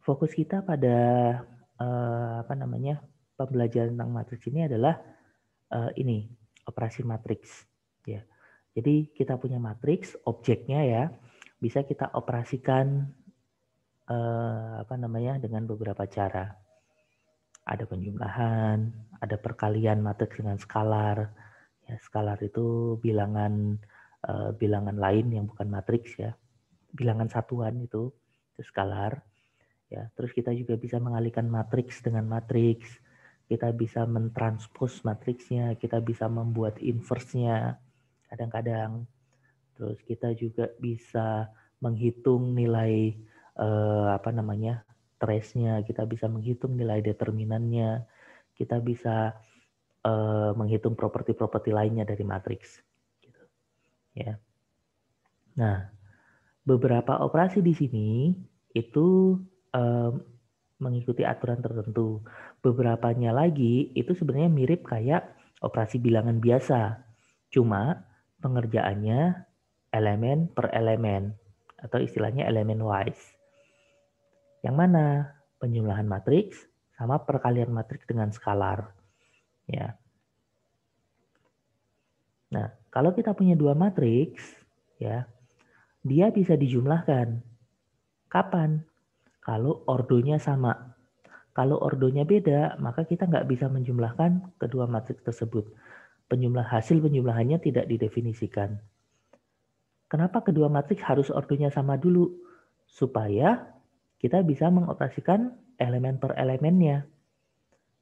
fokus kita pada pembelajaran tentang matriks ini adalah ini operasi matriks ya. Jadi kita punya matriks, objeknya ya, bisa kita operasikan dengan beberapa cara. Ada penjumlahan, ada perkalian matriks dengan skalar. Ya, skalar itu bilangan lain yang bukan matriks ya. Bilangan satuan itu skalar. Ya, terus kita juga bisa mengalihkan matriks dengan matriks. Kita bisa mentranspos matriksnya, kita bisa membuat inverse-nya kadang-kadang. Terus kita juga bisa menghitung nilai trace-nya, kita bisa menghitung nilai determinannya, kita bisa menghitung properti-properti lainnya dari matriks. Gitu. Ya. Nah, beberapa operasi di sini itu mengikuti aturan tertentu. Beberapanya lagi itu sebenarnya mirip kayak operasi bilangan biasa. Cuma pengerjaannya elemen per elemen atau istilahnya elemen wise. Yang mana? Penjumlahan matriks sama perkalian matriks dengan skalar. Ya. Nah, kalau kita punya dua matriks, ya, dia bisa dijumlahkan. Kapan? Kalau ordonya sama. Kalau ordonya beda, maka kita nggak bisa menjumlahkan kedua matriks tersebut. Hasil penjumlahannya tidak didefinisikan. Kenapa kedua matriks harus ordonya sama dulu? Supaya kita bisa mengoperasikan elemen per elemennya.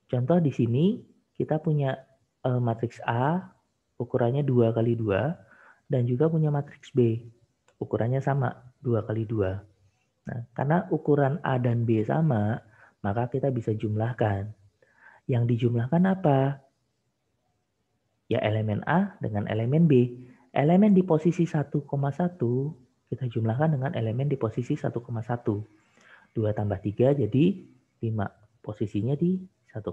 Contoh di sini kita punya matriks A ukurannya 2 kali 2 dan juga punya matriks B ukurannya sama 2 kali 2. Nah, karena ukuran A dan B sama, maka kita bisa jumlahkan. Yang dijumlahkan apa? Ya elemen A dengan elemen B. Elemen di posisi 1,1 kita jumlahkan dengan elemen di posisi 1,1. 2 tambah 3 jadi 5. Posisinya di 1,1.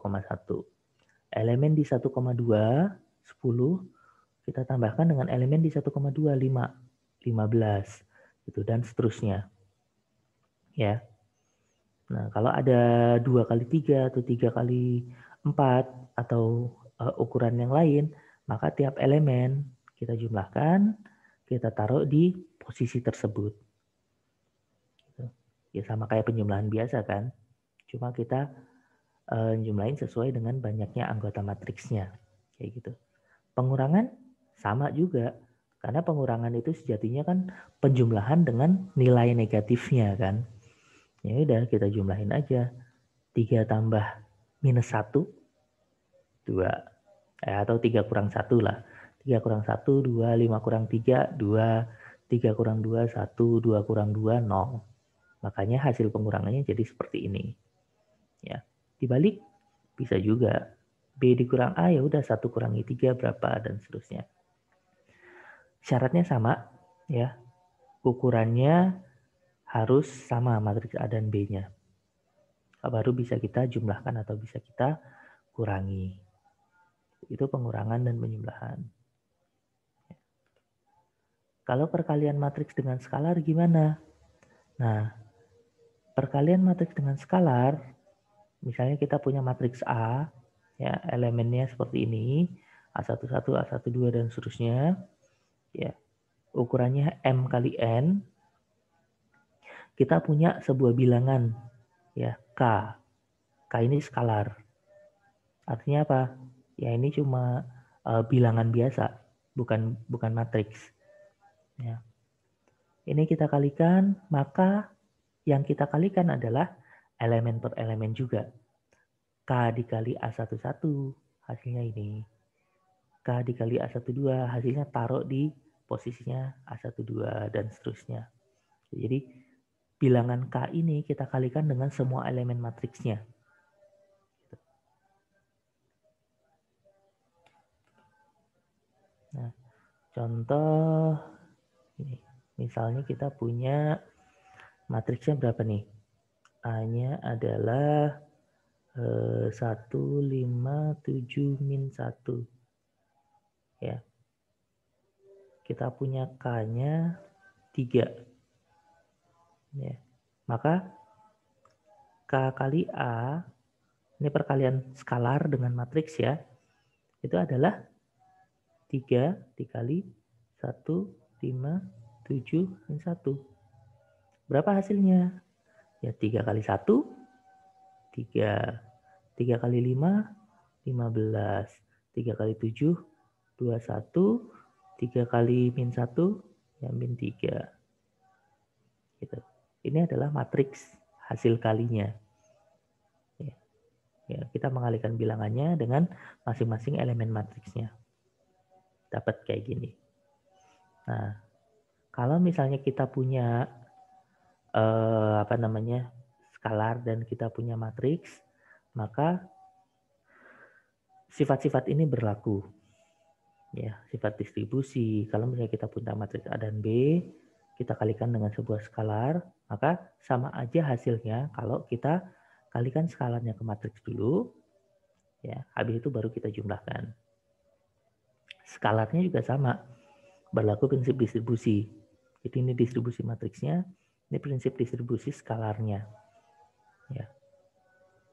Elemen di 1,2, 10, kita tambahkan dengan elemen di 1,2, 5, 15. Gitu, dan seterusnya. Ya. Nah, kalau ada 2 kali 3 atau 3 kali 4 atau ukuran yang lain, maka tiap elemen kita jumlahkan, kita taruh di posisi tersebut. Gitu. Ya sama kayak penjumlahan biasa kan. Cuma kita jumlahin sesuai dengan banyaknya anggota matriksnya. Kayak gitu. Pengurangan sama juga. Karena pengurangan itu sejatinya kan penjumlahan dengan nilai negatifnya kan. Ya udah kita jumlahin aja. 3 tambah minus 1, 2. Atau 3 kurang 1 lah. 3 kurang 1, 2, 5 kurang 3, 2, 3 kurang 2, 1, 2 kurang 2, 0. Makanya hasil pengurangannya jadi seperti ini. Ya. Dibalik bisa juga. B dikurang A ya udah 1 kurangi 3 berapa dan seterusnya. Syaratnya sama ya. Ukurannya harus sama matriks A dan B-nya. Baru bisa kita jumlahkan atau bisa kita kurangi. Itu pengurangan dan penjumlahan. Kalau perkalian matriks dengan skalar gimana? Nah, perkalian matriks dengan skalar, misalnya kita punya matriks A, ya elemennya seperti ini, A11, A12 dan seterusnya, ya ukurannya M kali N. Kita punya sebuah bilangan, ya K. K ini skalar. Artinya apa? Ya ini cuma bilangan biasa, bukan matriks. Ya. Ini kita kalikan, maka yang kita kalikan adalah elemen per elemen juga. K dikali A11 hasilnya ini. K dikali A12 hasilnya taruh di posisinya A12 dan seterusnya. Jadi bilangan K ini kita kalikan dengan semua elemen matriksnya. Nah, contoh ini. Misalnya kita punya matriksnya berapa nih? A-nya adalah 1, 5, 7, min 1. Ya. Kita punya K-nya 3. Ya. Maka K kali A, ini perkalian skalar dengan matriks ya, itu adalah 3 dikali 1, 5, 7, dan 1. Berapa hasilnya? Ya 3 kali 1, 3. 3 kali 5, 15. 3 kali 7, 21. 3 kali min 1, ya min 3. Gitu. Ini adalah matriks hasil kalinya. Ya, kita mengalihkan bilangannya dengan masing-masing elemen matriksnya. Dapat kayak gini. Nah, kalau misalnya kita punya skalar dan kita punya matriks, maka sifat-sifat ini berlaku. Ya, sifat distribusi. Kalau misalnya kita punya matriks A dan B, kita kalikan dengan sebuah skalar, maka sama aja hasilnya kalau kita kalikan skalarnya ke matriks dulu, ya, habis itu baru kita jumlahkan. Skalarnya juga sama, berlaku prinsip distribusi. Jadi ini distribusi matriksnya, ini prinsip distribusi skalarnya. Ya.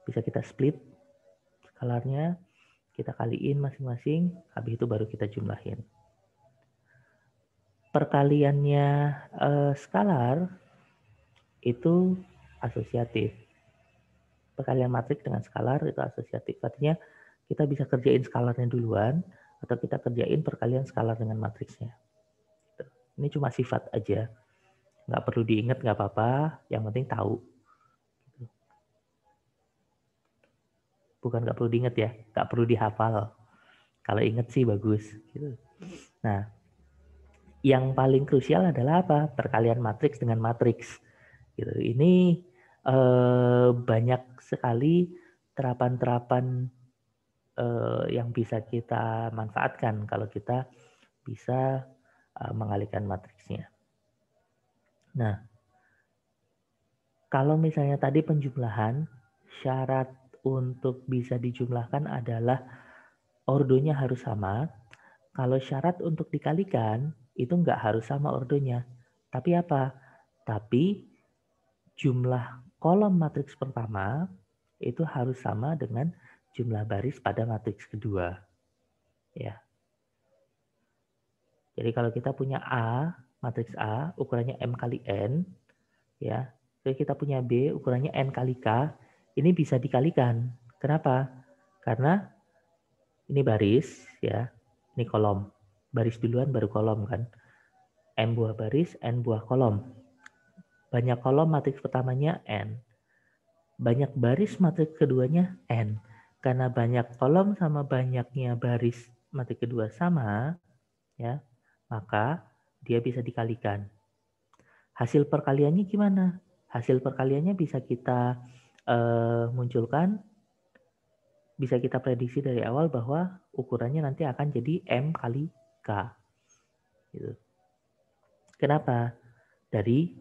Bisa kita split skalarnya, kita kaliin masing-masing, habis itu baru kita jumlahin. Perkaliannya skalar itu asosiatif. Perkalian matriks dengan skalar itu asosiatif. Artinya kita bisa kerjain skalarnya duluan, atau kita kerjain perkalian skalar dengan matriksnya. Ini cuma sifat aja. Nggak perlu diingat, nggak apa-apa. Yang penting tahu. Bukan nggak perlu diingat ya, nggak perlu dihafal. Kalau ingat sih bagus. Nah, yang paling krusial adalah apa? Perkalian matriks dengan matriks. Gitu. Ini banyak sekali terapan-terapan yang bisa kita manfaatkan kalau kita bisa mengalihkan matriksnya. Nah, kalau misalnya tadi penjumlahan, syarat untuk bisa dijumlahkan adalah ordonya harus sama. Kalau syarat untuk dikalikan, itu nggak harus sama ordonya. Tapi apa? Tapi jumlah kolom matriks pertama itu harus sama dengan jumlah baris pada matriks kedua. Ya. Jadi kalau kita punya A, matriks A ukurannya M kali N, ya. Jadi kita punya B ukurannya N kali K, ini bisa dikalikan. Kenapa? Karena ini baris, ya. Ini kolom. Baris duluan baru kolom kan. M buah baris, N buah kolom. Banyak kolom matriks pertamanya N. Banyak baris matriks keduanya N. Karena banyak kolom sama banyaknya baris matriks kedua sama, ya, maka dia bisa dikalikan. Hasil perkaliannya gimana? Hasil perkaliannya bisa kita munculkan, bisa kita prediksi dari awal bahwa ukurannya nanti akan jadi M kali K. Gitu. Kenapa? Dari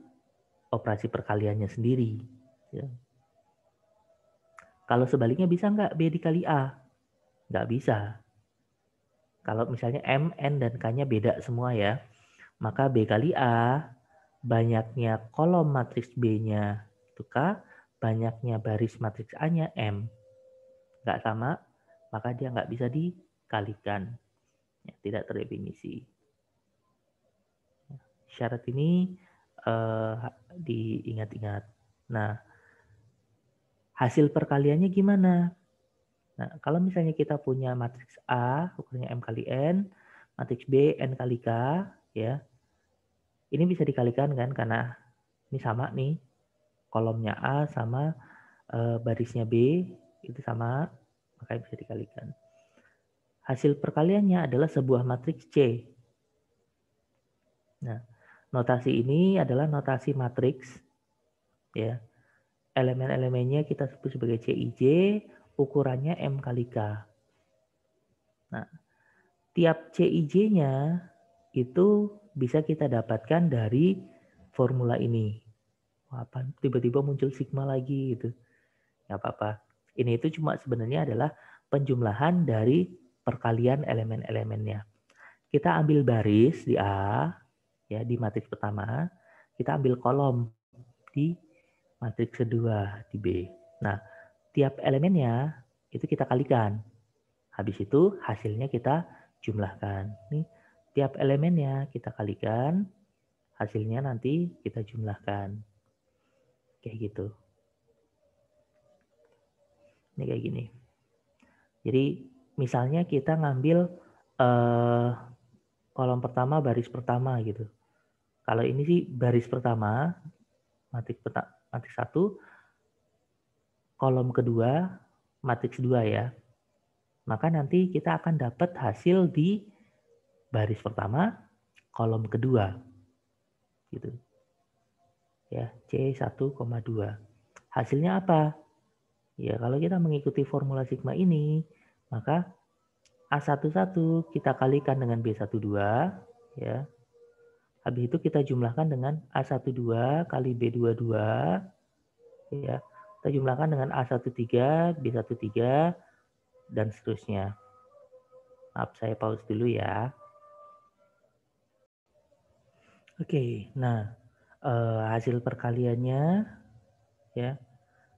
operasi perkaliannya sendiri. Ya. Kalau sebaliknya bisa nggak B dikali A? Nggak bisa. Kalau misalnya M, N, dan K-nya beda semua ya, maka B kali A, banyaknya kolom matriks B-nya itu K, banyaknya baris matriks A-nya M. Nggak sama, maka dia nggak bisa dikalikan. Ya, tidak terdefinisi. Syarat ini diingat-ingat. Nah, hasil perkaliannya gimana? Nah, kalau misalnya kita punya matriks A, ukurannya M kali N, matriks B, N kali K, ya, ini bisa dikalikan kan, karena ini sama nih, kolomnya A sama barisnya B, itu sama, maka bisa dikalikan. Hasil perkaliannya adalah sebuah matriks C. Nah, notasi ini adalah notasi matriks, ya. Elemen-elemennya kita sebut sebagai CIJ, ukurannya M kali K. Nah, tiap CIJ-nya itu bisa kita dapatkan dari formula ini. Apa? Tiba-tiba muncul sigma lagi gitu. Nggak apa-apa. Ini itu cuma sebenarnya adalah penjumlahan dari perkalian elemen-elemennya. Kita ambil baris di A, ya di matriks pertama. Kita ambil kolom di matriks kedua di B. Nah, tiap elemennya itu kita kalikan. Habis itu hasilnya kita jumlahkan. Nih, tiap elemennya kita kalikan, hasilnya nanti kita jumlahkan. Kayak gitu. Ini kayak gini. Jadi misalnya kita ngambil kolom pertama, baris pertama gitu. Kalau ini sih baris pertama, matriks 1, kolom kedua, matriks 2 ya. Maka nanti kita akan dapat hasil di baris pertama, kolom kedua. Gitu. Ya, C1,2. Hasilnya apa? Ya, kalau kita mengikuti formula sigma ini, maka A11 kita kalikan dengan B12, ya. Habis itu kita jumlahkan dengan A12 kali B22, ya. Kita jumlahkan dengan A13, B13, dan seterusnya. Maaf, saya pause dulu ya. Oke, nah hasil perkaliannya ya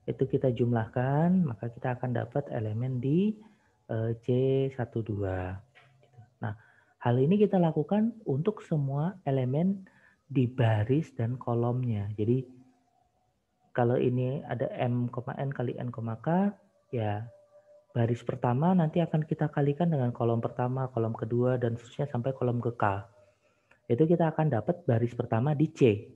itu kita jumlahkan, maka kita akan dapat elemen di C12. Nah, hal ini kita lakukan untuk semua elemen di baris dan kolomnya. Jadi kalau ini ada M, N kali N, K, ya baris pertama nanti akan kita kalikan dengan kolom pertama, kolom kedua, dan seterusnya sampai kolom ke K. Itu kita akan dapat baris pertama di C.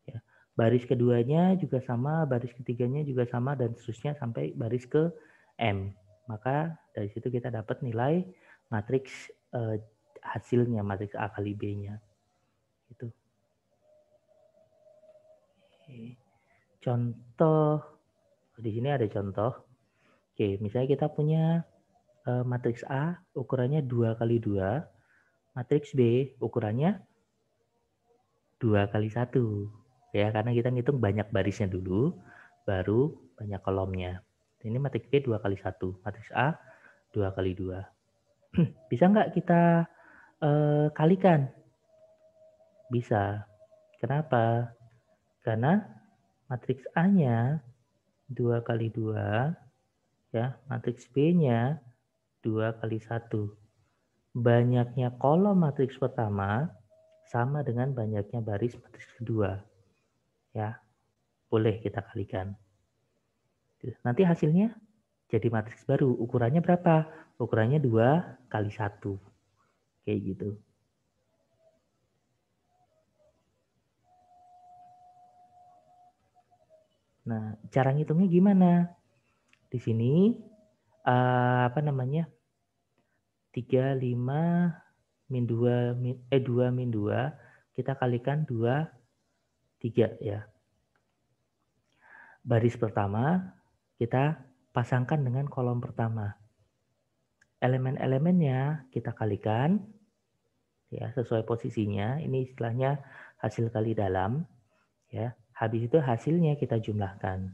Ya. Baris keduanya juga sama, baris ketiganya juga sama, dan seterusnya sampai baris ke M. Maka dari situ kita dapat nilai matriks hasilnya, matriks A kali B-nya. Gitu. Contoh, di sini ada contoh. Oke, misalnya kita punya matriks A ukurannya 2 kali 2, matriks B ukurannya 2 kali 1. Ya, karena kita ngitung banyak barisnya dulu, baru banyak kolomnya. Ini matriks B 2 kali 1, matriks A 2 kali 2. Bisa nggak kita kalikan? Bisa. Kenapa? Karena matriks A-nya 2 kali 2, ya, matriks B-nya 2 kali 1. Banyaknya kolom matriks pertama sama dengan banyaknya baris matriks kedua. Ya, boleh kita kalikan. Nanti hasilnya jadi matriks baru. Ukurannya berapa? Ukurannya 2 kali 1. Kayak gitu. Nah, cara ngitungnya gimana? Di sini apa namanya? 3, 5, min 2, 2 min 2, kita kalikan 2, 3 ya. Baris pertama kita pasangkan dengan kolom pertama. Elemen-elemennya kita kalikan ya sesuai posisinya. Ini istilahnya hasil kali dalam ya. Habis itu hasilnya kita jumlahkan.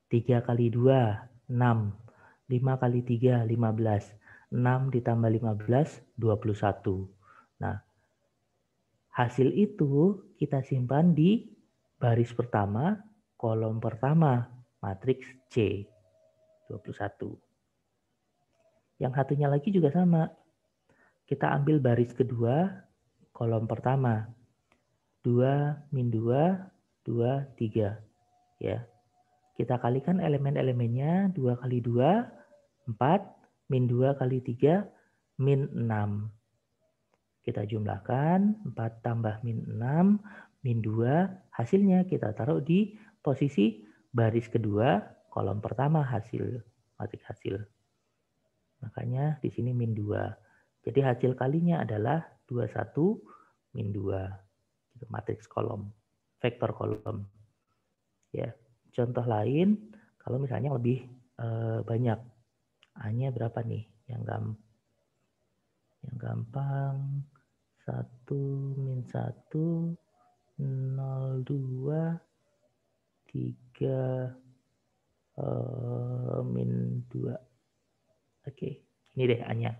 3 kali 2 6, 5 kali 3 15, 6 ditambah 15 21. Nah, hasil itu kita simpan di baris pertama, kolom pertama, matriks C 21. Yang satunya lagi juga sama. Kita ambil baris kedua, kolom pertama. 2 min 2, 2, 3. Ya. Kita kalikan elemen-elemennya 2 kali 2, 4, min 2 kali 3, min 6. Kita jumlahkan 4 tambah min 6, min 2, hasilnya kita taruh di posisi baris kedua, kolom pertama hasil, matriks hasil. Makanya di sini min 2. Jadi hasil kalinya adalah 21 min 2. Itu matriks kolom, vektor kolom. Ya, contoh lain, kalau misalnya lebih banyak, A-nya berapa nih? Yang gampang 1 min 1, 0, 2, 3, min 2. Oke, ini deh A-nya.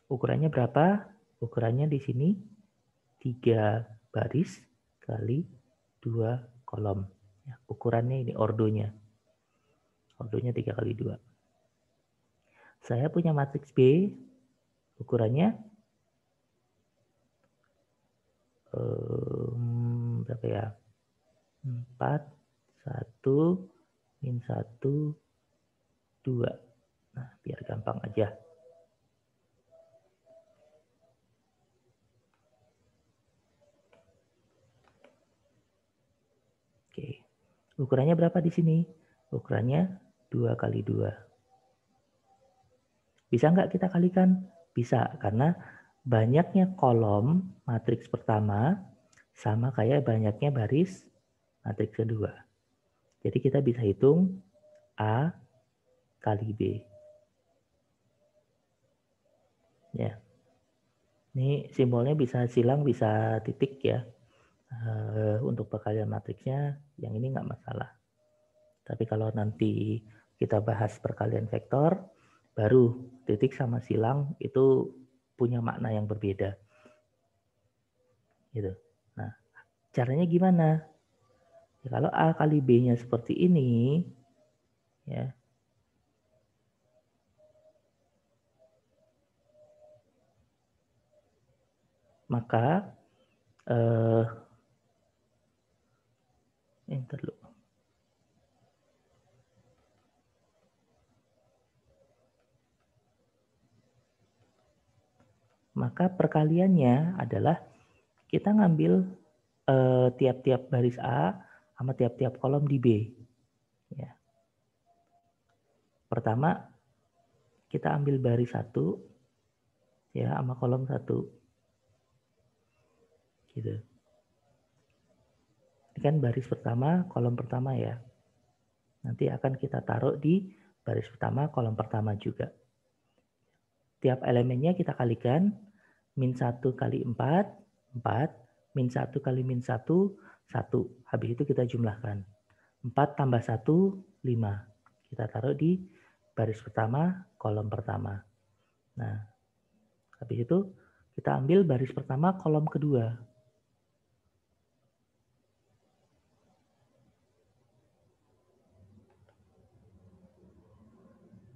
Ukurannya berapa? Ukurannya di sini 3 baris kali 2 kolom. Ya, ukurannya ini ordonya. Ordonya 3 kali 2. Saya punya matriks B, ukurannya berapa ya? 4, 1, min 1, 2. Nah, biar gampang aja. Oke. Ukurannya berapa di sini? Ukurannya 2 kali 2. Bisa nggak kita kalikan? Bisa, karena banyaknya kolom matriks pertama sama kayak banyaknya baris matriks kedua. Jadi kita bisa hitung A kali B. Ya. Ini simbolnya bisa silang, bisa titik ya. Untuk perkalian matriksnya yang ini nggak masalah. Tapi kalau nanti kita bahas perkalian vektor, baru titik sama silang itu punya makna yang berbeda. Gitu. Nah, caranya gimana? Ya, kalau A kali B-nya seperti ini, ya, maka maka perkaliannya adalah kita ngambil tiap-tiap baris A sama tiap-tiap kolom di B. Ya. Pertama, kita ambil baris 1 ya sama kolom 1. Gitu. Ini kan baris pertama, kolom pertama ya. Nanti akan kita taruh di baris pertama, kolom pertama juga. Tiap elemennya kita kalikan, min 1 kali 4, 4, min 1 kali min 1, 1. Habis itu kita jumlahkan. 4 tambah 1, 5. Kita taruh di baris pertama, kolom pertama. Nah, habis itu kita ambil baris pertama, kolom kedua.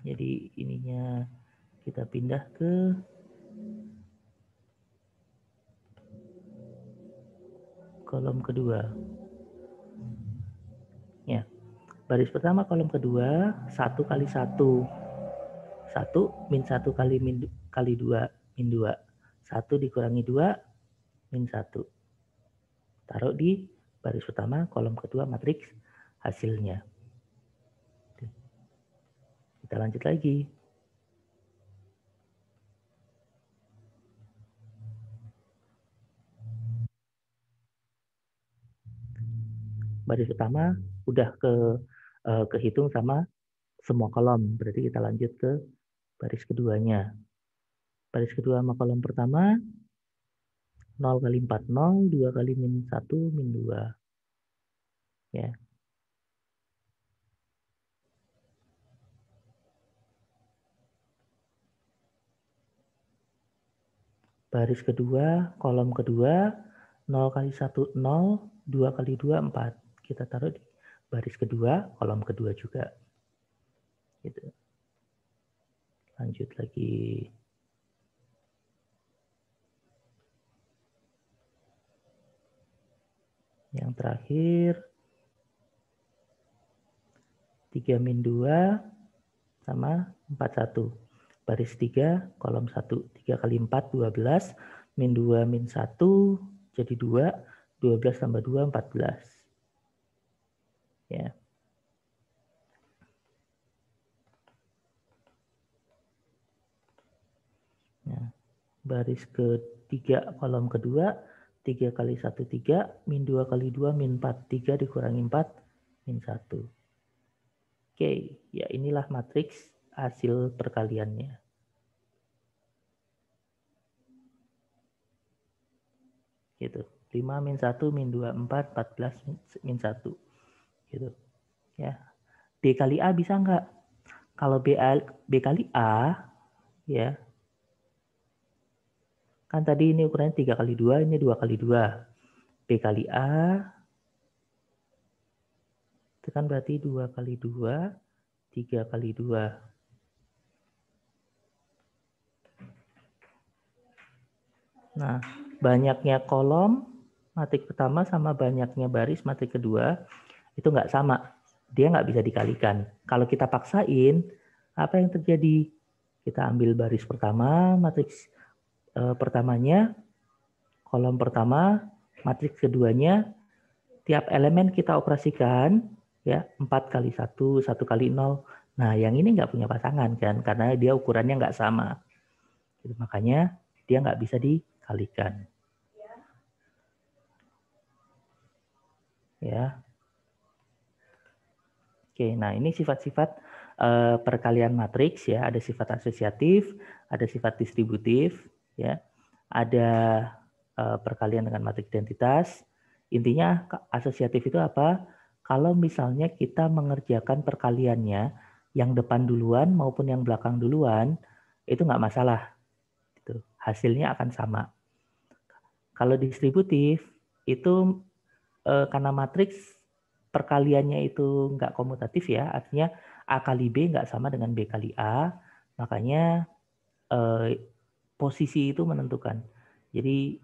Jadi ininya kita pindah ke kolom kedua. Ya, baris pertama kolom kedua 1 kali 1. 1 min 1 kali 2 min 2. 1 dikurangi 2 min 1. Taruh di baris pertama kolom kedua matriks hasilnya. Kita lanjut lagi. Baris pertama udah kehitung sama semua kolom. Berarti kita lanjut ke baris keduanya. Baris kedua sama kolom pertama 0 kali 4 0, 2 kali min 1 min 2. Ya. Baris kedua, kolom kedua 0 kali 1 0, 2 kali 2 4. Kita taruh di baris kedua, kolom kedua juga. Gitu. Lanjut lagi. Yang terakhir 3 min 2 sama 41. Baris 3, kolom 1. 3 kali 4, 12. Min 2, min 1, jadi 2. 12 tambah 2, 14. Ya. Nah, baris ketiga, kolom kedua. 3 kali 1, 3. Min 2 kali 2, min 4. 3 dikurangi 4, min 1. Oke, ya inilah matriks hasil perkaliannya. Gitu. 5 min 1 min 2 4 14 min 1. Gitu. Ya. B kali A bisa nggak? Kalau B kali A ya. Kan tadi ini ukurannya 3 kali 2, ini 2 kali 2. B kali A Itu kan berarti 2 kali 2, 3 kali 2. Nah, banyaknya kolom matrik pertama sama banyaknya baris matrik kedua itu nggak sama. Dia nggak bisa dikalikan. Kalau kita paksain, apa yang terjadi? Kita ambil baris pertama, matriks pertamanya, kolom pertama, matriks keduanya, tiap elemen kita operasikan, ya 4 kali 1, 1 kali 0. Nah, yang ini nggak punya pasangan kan, karena dia ukurannya nggak sama. Makanya dia nggak bisa dikalikan. Ya. Oke, nah ini sifat-sifat perkalian matriks ya, ada sifat asosiatif, ada sifat distributif, ya, ada perkalian dengan matriks identitas. Intinya asosiatif itu apa? Kalau misalnya kita mengerjakan perkaliannya yang depan duluan maupun yang belakang duluan, itu nggak masalah. Gitu. Hasilnya akan sama. Kalau distributif itu karena matriks perkaliannya itu nggak komutatif ya, artinya A kali B nggak sama dengan B kali A, makanya posisi itu menentukan. Jadi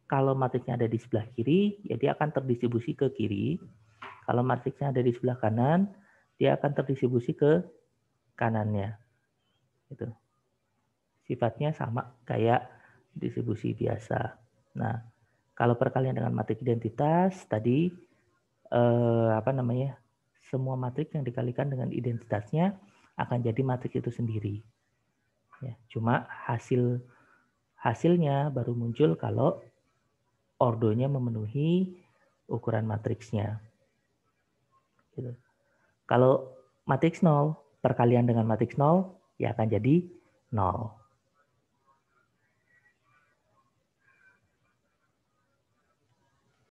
kalau matriksnya ada di sebelah kiri, ya dia akan terdistribusi ke kiri. Kalau matriksnya ada di sebelah kanan, dia akan terdistribusi ke kanannya. Gitu. Sifatnya sama kayak distribusi biasa. Nah, kalau perkalian dengan matriks identitas tadi semua matriks yang dikalikan dengan identitasnya akan jadi matriks itu sendiri. Ya, cuma hasilnya baru muncul kalau ordonya memenuhi ukuran matriksnya. Gitu. Kalau matriks 0, perkalian dengan matriks 0, ya akan jadi 0.